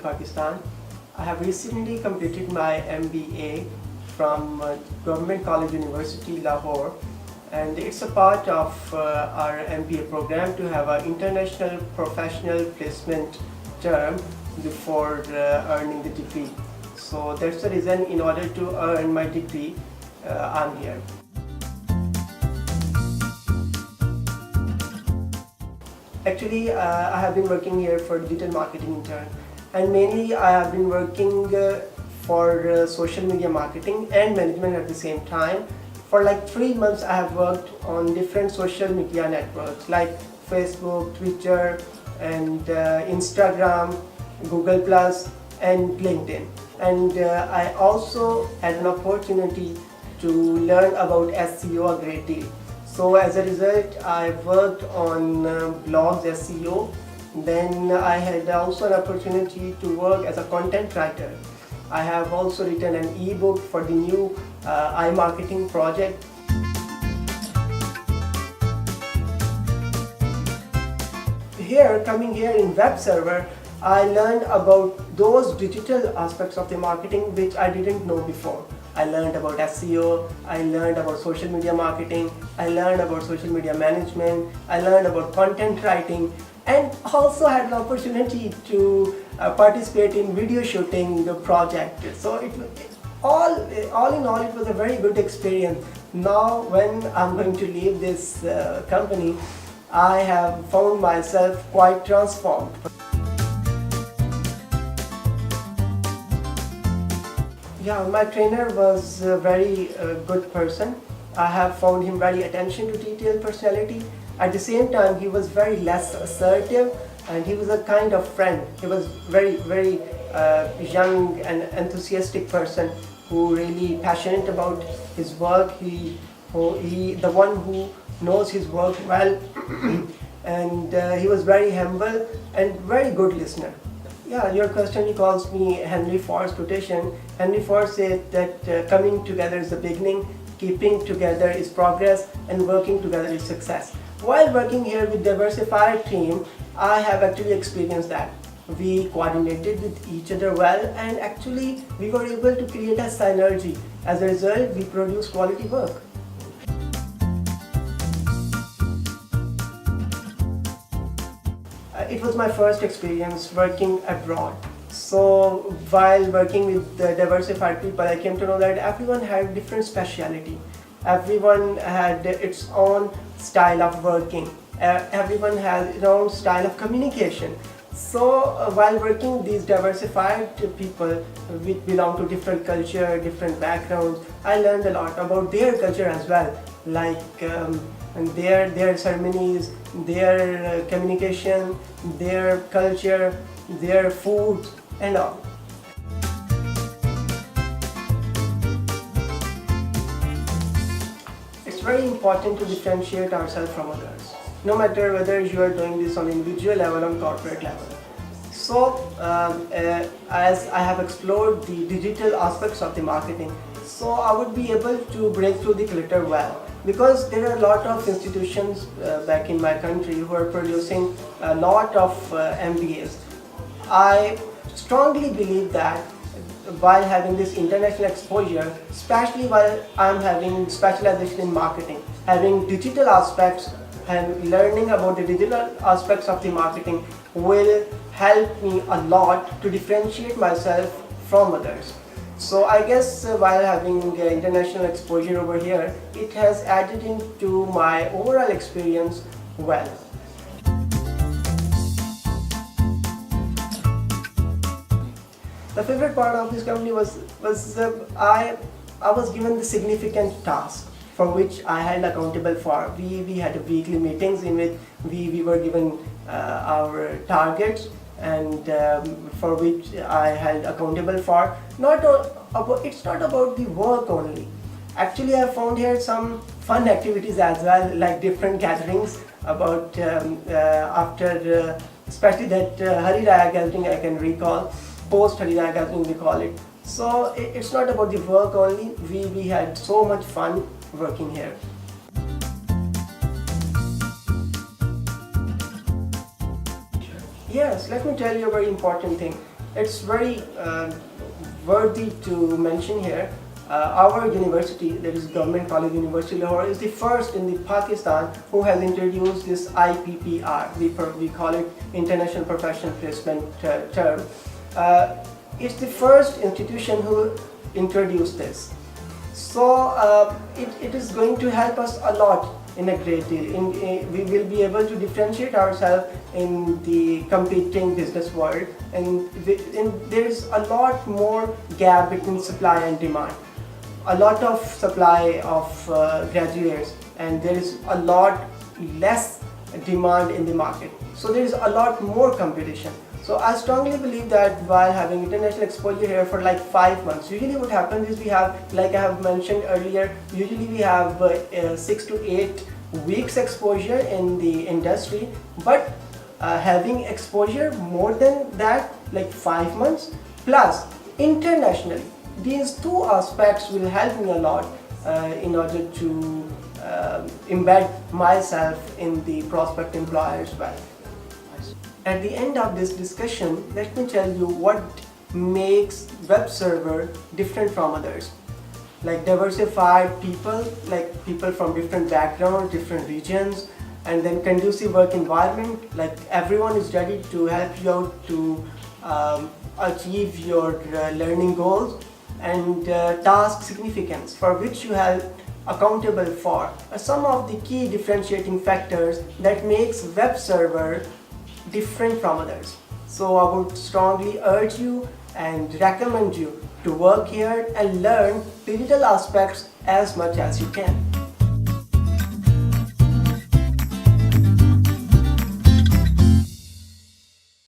Pakistan. I have recently completed my MBA from Government College University, Lahore, and it's a part of our MBA program to have an international professional placement term before earning the degree. So that's the reason, in order to earn my degree, I'm here. Actually, I have been working here for digital marketing intern, and mainly I have been working for social media marketing and management at the same time. For like 3 months, I have worked on different social media networks like Facebook, Twitter, and Instagram, Google Plus, and LinkedIn. And I also had an opportunity to learn about SEO a great deal. So as a result, I worked on blogs SEO. Then I had also an opportunity to work as a content writer. I have also written an ebook for the new iMarketing project. Coming here in WebServer, I learned about those digital aspects of the marketing which I didn't know before. I learned about SEO, I learned about social media marketing, I learned about social media management, I learned about content writing, and also had an opportunity to participate in video shooting the project. So all in all, it was a very good experience. Now when I'm going to leave this company, I have found myself quite transformed. Yeah, my trainer was a very good person. I have found him very attention to detail personality. At the same time, he was very less assertive, and he was a kind of friend. He was very young and enthusiastic person who really passionate about his work. He the one who knows his work well, and he was very humble and very good listener. Yeah, your question recalls me Henry Ford's quotation. Henry Ford said that coming together is the beginning, keeping together is progress, and working together is success. While working here with diversified team, I have actually experienced that. We coordinated with each other well, and actually we were able to create a synergy. As a result, we produce quality work. It was my first experience working abroad. So while working with the diversified people, I came to know that everyone had different speciality. Everyone had its own style of working. Everyone has its own style of communication. So while working with these diversified people, which belong to different culture, different backgrounds, I learned a lot about their culture as well, like their ceremonies, their communication, their culture, their food, and all. It's very important to differentiate ourselves from others, no matter whether you are doing this on individual level or corporate level. So as I have explored the digital aspects of the marketing, so I would be able to break through the clutter well, because there are a lot of institutions back in my country who are producing a lot of MBAs. I strongly believe that while having this international exposure, especially while I'm having specialization in marketing, having digital aspects and learning about the digital aspects of the marketing will help me a lot to differentiate myself from others. So I guess while having international exposure over here, it has added into my overall experience well. The favorite part of this company was I was given the significant task for which I held accountable for. We had weekly meetings in which we were given our targets, and for which I held accountable for. It's not about the work only. Actually, I found here some fun activities as well, like different gatherings about after especially that Hari Raya gathering I can recall, post Hari Raya gathering we call it. So it's not about the work only. We had so much fun working here. Yes, let me tell you a very important thing. It's very worthy to mention here. Our university, that is Government College University Lahore, is the first in the Pakistan who has introduced this IPPR. We call it International Professional Placement term. It's the first institution who introduced this. So it is going to help us a lot in a great deal. We will be able to differentiate ourselves in the competing business world, and there is a lot more gap between supply and demand. A lot of supply of graduates, and there is a lot less demand in the market. So there is a lot more competition. So I strongly believe that while having international exposure here for like 5 months, usually what happens is we have, like I have mentioned earlier, usually we have 6 to 8 weeks exposure in the industry, but having exposure more than that, like 5 months plus internationally, these two aspects will help me a lot in order to embed myself in the prospect employer as well. At the end of this discussion, let me tell you what makes WebServer different from others. Like diversified people, like people from different backgrounds, different regions, and then conducive work environment, like everyone is ready to help you out to achieve your learning goals, and task significance for which you have accountable for are some of the key differentiating factors that makes WebServer different from others. So I would strongly urge you and recommend you to work here and learn digital aspects as much as you can.